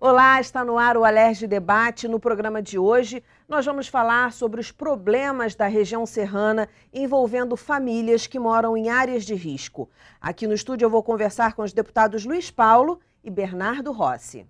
Olá, está no ar o Alerj Debate. No programa de hoje, nós vamos falar sobre os problemas da região serrana envolvendo famílias que moram em áreas de risco. Aqui no estúdio eu vou conversar com os deputados Luiz Paulo e Bernardo Rossi.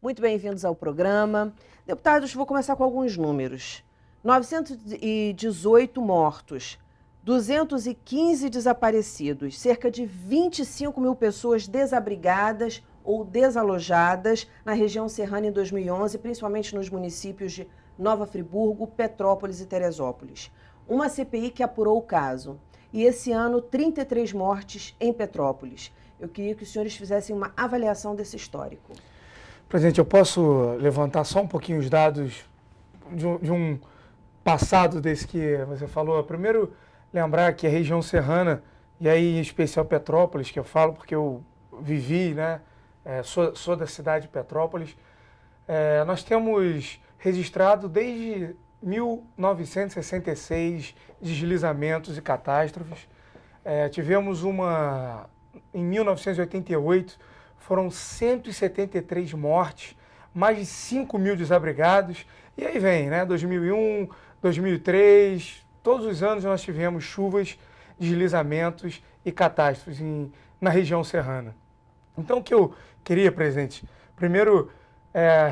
Muito bem-vindos ao programa. Deputados, vou começar com alguns números. 918 mortos, 215 desaparecidos, cerca de 25 mil pessoas desabrigadas ou desalojadas na região serrana em 2011, principalmente nos municípios de Nova Friburgo, Petrópolis e Teresópolis. Uma CPI que apurou o caso. E esse ano, 33 mortes em Petrópolis. Eu queria que os senhores fizessem uma avaliação desse histórico. Presidente, eu posso levantar só um pouquinho os dados de um passado desse que você falou. Primeiro, lembrar que a região serrana, e aí em especial Petrópolis, que eu falo porque eu vivi, né? Sou da cidade de Petrópolis. Nós temos registrado desde 1966 deslizamentos e catástrofes. Tivemos em 1988, foram 173 mortes, mais de 5 mil desabrigados. E aí vem, né? 2001, 2003, todos os anos nós tivemos chuvas, deslizamentos e catástrofes na região serrana. Então, o que eu queria, presidente, primeiro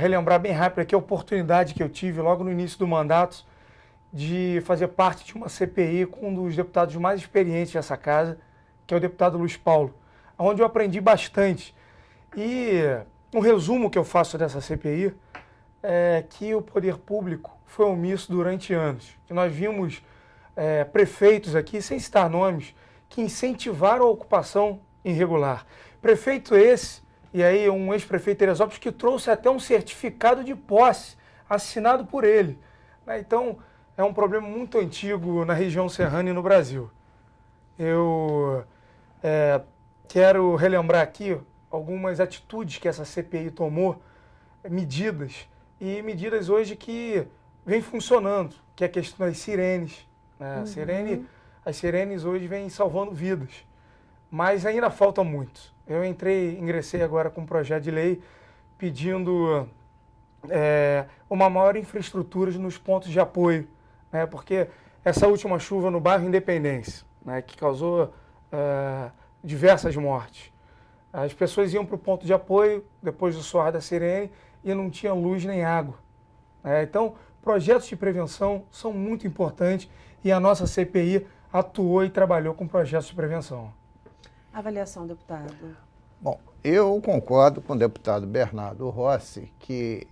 relembrar bem rápido aqui a oportunidade que eu tive logo no início do mandato de fazer parte de uma CPI com um dos deputados mais experientes dessa casa, que é o deputado Luiz Paulo, onde eu aprendi bastante. E um resumo que eu faço dessa CPI é que o poder público foi omisso durante anos. Que nós vimos prefeitos aqui, sem citar nomes, que incentivaram a ocupação irregular. Prefeito esse, e aí um ex-prefeito de Teresópolis, que trouxe até um certificado de posse assinado por ele. Então, é um problema muito antigo na região serrana e no Brasil. Eu quero relembrar aqui algumas atitudes que essa CPI tomou, medidas hoje que vêm funcionando, que é a questão das sirenes. Né? As sirenes hoje vêm salvando vidas, mas ainda falta muito. Eu ingressei agora com um projeto de lei pedindo uma maior infraestrutura nos pontos de apoio, né? Porque essa última chuva no bairro Independência, né, que causou diversas mortes, as pessoas iam para o ponto de apoio depois do soar da sirene e não tinha luz nem água. Então, projetos de prevenção são muito importantes e a nossa CPI atuou e trabalhou com projetos de prevenção. Avaliação, deputado. Bom, eu concordo com o deputado Bernardo Rossi que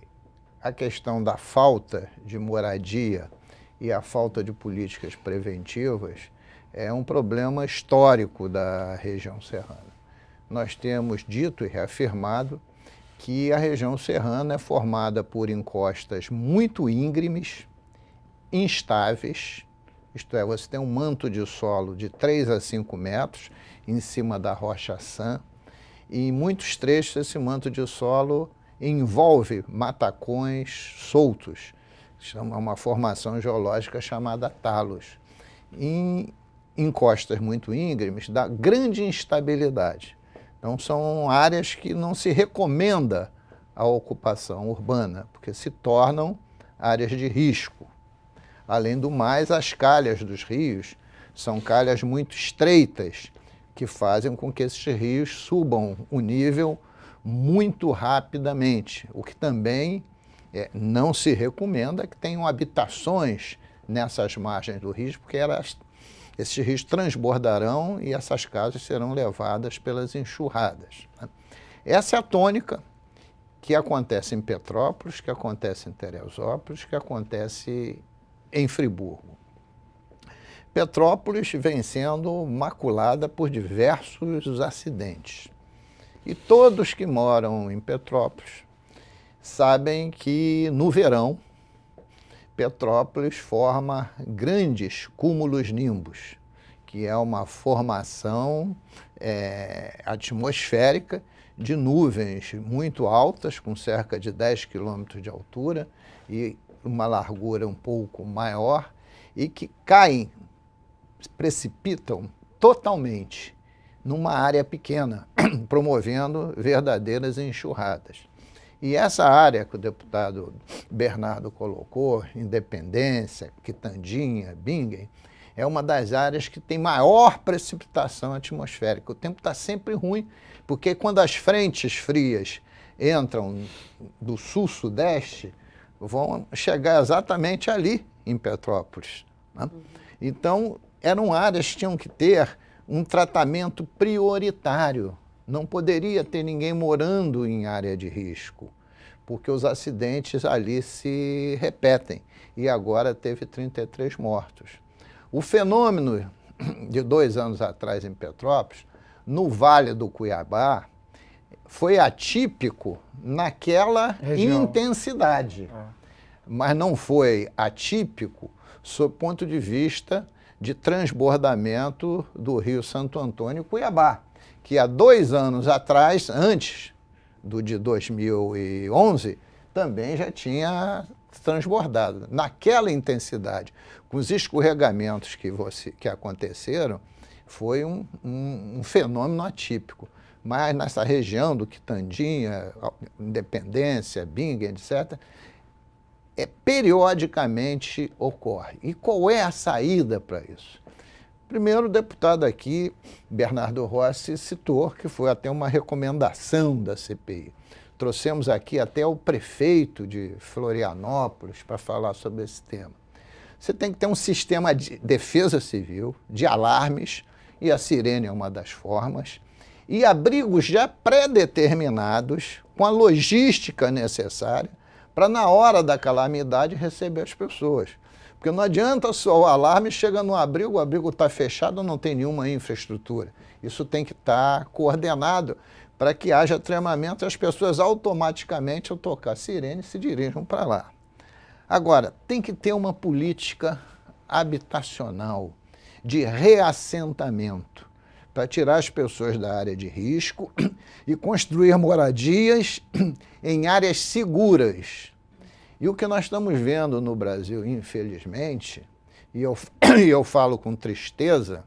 a questão da falta de moradia e a falta de políticas preventivas é um problema histórico da região serrana. Nós temos dito e reafirmado que a região serrana é formada por encostas muito íngremes, instáveis, isto é, você tem um manto de solo de 3 a 5 metros em cima da rocha sã, e em muitos trechos esse manto de solo envolve matacões soltos, chama uma formação geológica chamada talos. Em encostas muito íngremes, dá grande instabilidade. Então são áreas que não se recomenda a ocupação urbana, porque se tornam áreas de risco. Além do mais, as calhas dos rios são calhas muito estreitas, que fazem com que esses rios subam o nível muito rapidamente, o que também não se recomenda que tenham habitações nessas margens do rio, porque esses rios transbordarão e essas casas serão levadas pelas enxurradas. Essa é a tônica que acontece em Petrópolis, que acontece em Teresópolis, que acontece em Friburgo. Petrópolis vem sendo maculada por diversos acidentes. E todos que moram em Petrópolis sabem que no verão Petrópolis forma grandes cúmulos nimbus, que é uma formação atmosférica de nuvens muito altas, com cerca de 10 quilômetros de altura e uma largura um pouco maior, e que caem, precipitam totalmente numa área pequena, promovendo verdadeiras enxurradas. E essa área que o deputado Bernardo colocou, Independência, Quitandinha, Bingen, é uma das áreas que tem maior precipitação atmosférica. O tempo está sempre ruim, porque quando as frentes frias entram do sul-sudeste, vão chegar exatamente ali em Petrópolis, né? Então, eram áreas que tinham que ter um tratamento prioritário. Não poderia ter ninguém morando em área de risco, porque os acidentes ali se repetem. E agora teve 33 mortos. O fenômeno de 2 anos atrás em Petrópolis, no Vale do Cuiabá, foi atípico naquela região. Intensidade, mas não foi atípico sob o ponto de vista de transbordamento do Rio Santo Antônio Cuiabá, que há 2 anos atrás, antes do de 2011, também já tinha transbordado. Naquela intensidade, com os escorregamentos que aconteceram, foi um fenômeno atípico. Mas nessa região do Quitandinha, Independência, Bingen, etc., periodicamente ocorre. E qual é a saída para isso? Primeiro, o deputado aqui, Bernardo Rossi, citou que foi até uma recomendação da CPI. Trouxemos aqui até o prefeito de Florianópolis para falar sobre esse tema. Você tem que ter um sistema de defesa civil, de alarmes, e a sirene é uma das formas, e abrigos já pré-determinados, com a logística necessária, para na hora da calamidade receber as pessoas. Porque não adianta só o alarme, chega no abrigo, o abrigo está fechado, não tem nenhuma infraestrutura. Isso tem que estar coordenado para que haja treinamento e as pessoas automaticamente, ao tocar a sirene, se dirijam para lá. Agora, tem que ter uma política habitacional, de reassentamento, para tirar as pessoas da área de risco e construir moradias em áreas seguras. E o que nós estamos vendo no Brasil, infelizmente, e eu falo com tristeza,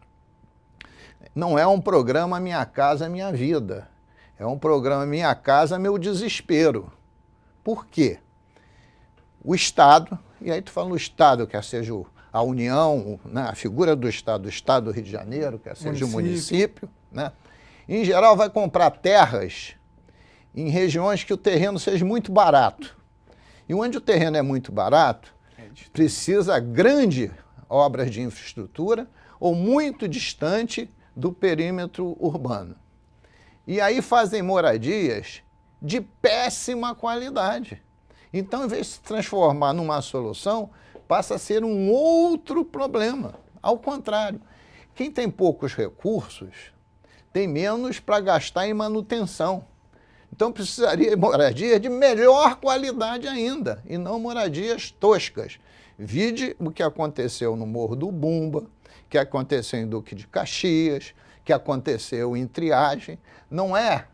não é um programa Minha Casa Minha Vida, é um programa Minha Casa Meu Desespero. Por quê? O Estado, e aí tu fala o Estado, quer seja a União, né, a figura do Estado do Rio de Janeiro, quer seja o município, né, em geral vai comprar terras em regiões que o terreno seja muito barato. E onde o terreno é muito barato, precisa grande obras de infraestrutura ou muito distante do perímetro urbano. E aí fazem moradias de péssima qualidade. Então, em vez de se transformar numa solução, passa a ser um outro problema. Ao contrário, quem tem poucos recursos tem menos para gastar em manutenção. Então precisaria de moradia de melhor qualidade ainda, e não moradias toscas. Vide o que aconteceu no Morro do Bumba, que aconteceu em Duque de Caxias, que aconteceu em Triagem. Não é,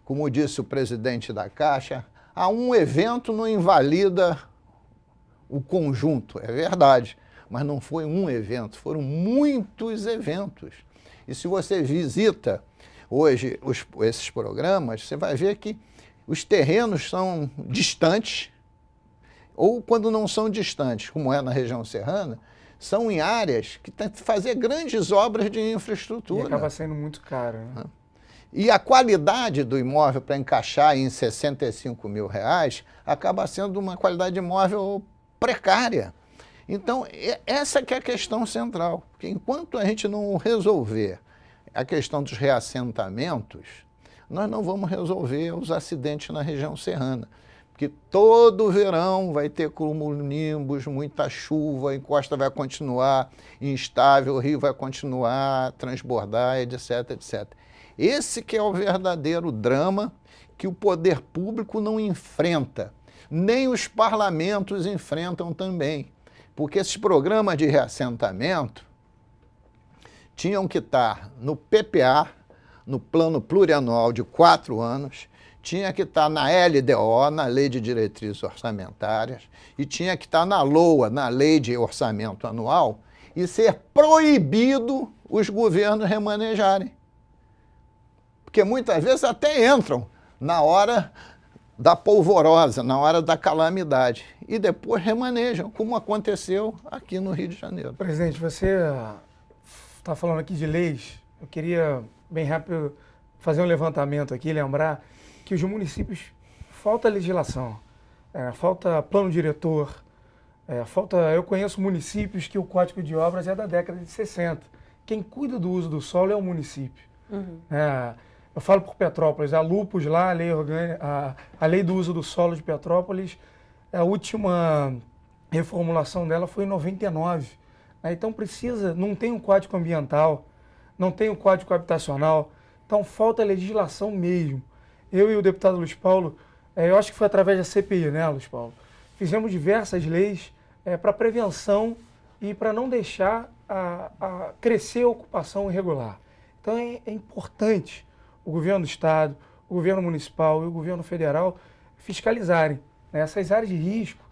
como disse o presidente da Caixa, um evento não invalida o conjunto, é verdade, mas não foi um evento, foram muitos eventos. E se você visita hoje esses programas, você vai ver que os terrenos são distantes, ou quando não são distantes, como é na região serrana, são em áreas que tem que fazer grandes obras de infraestrutura. E acaba sendo muito caro, né? E a qualidade do imóvel para encaixar em R$65 mil acaba sendo uma qualidade de imóvel precária. Então, essa que é a questão central. Porque enquanto a gente não resolver a questão dos reassentamentos, nós não vamos resolver os acidentes na região serrana. Porque todo verão vai ter cumulonimbus, muita chuva, a encosta vai continuar instável, o rio vai continuar a transbordar, etc, etc. Esse que é o verdadeiro drama que o poder público não enfrenta, nem os parlamentos enfrentam também. Porque esses programas de reassentamento tinham que estar no PPA, no Plano Plurianual de 4 anos, tinha que estar na LDO, na Lei de Diretrizes Orçamentárias, e tinha que estar na LOA, na Lei de Orçamento Anual, e ser proibido os governos remanejarem. Porque muitas vezes até entram na hora da polvorosa, na hora da calamidade, e depois remanejam, como aconteceu aqui no Rio de Janeiro. Presidente, você está falando aqui de leis. Eu queria, bem rápido, fazer um levantamento aqui, lembrar que os municípios falta legislação, falta plano diretor, eu conheço municípios que o Código de Obras é da década de 60. Quem cuida do uso do solo é o município. Uhum. Eu falo por Petrópolis, a Lupus lá, a lei do uso do solo de Petrópolis, a última reformulação dela foi em 99. Então não tem um código ambiental, não tem um código habitacional, então falta legislação mesmo. Eu e o deputado Luiz Paulo, eu acho que foi através da CPI, né, Luiz Paulo? Fizemos diversas leis para prevenção e para não deixar a crescer a ocupação irregular. Então é importante o governo do estado, o governo municipal e o governo federal fiscalizarem, né? Essas áreas de risco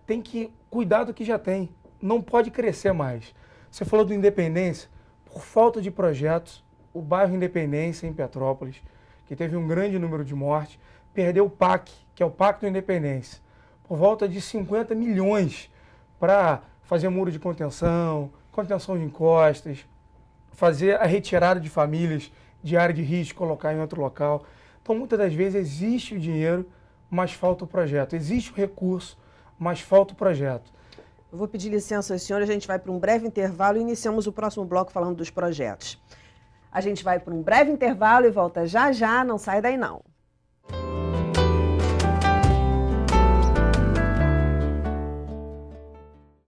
tem que cuidar do que já tem, não pode crescer mais. Você falou do Independência, por falta de projetos, o bairro Independência em Petrópolis, que teve um grande número de mortes, perdeu o PAC, que é o Pacto da Independência, por volta de 50 milhões para fazer muro de contenção de encostas, fazer a retirada de famílias de área de risco, colocar em outro local. Então, muitas das vezes existe o dinheiro, mas falta o projeto. Existe o recurso, mas falta o projeto. Eu vou pedir licença ao senhor, a gente vai para um breve intervalo e iniciamos o próximo bloco falando dos projetos. A gente vai para um breve intervalo e volta já já, não sai daí não.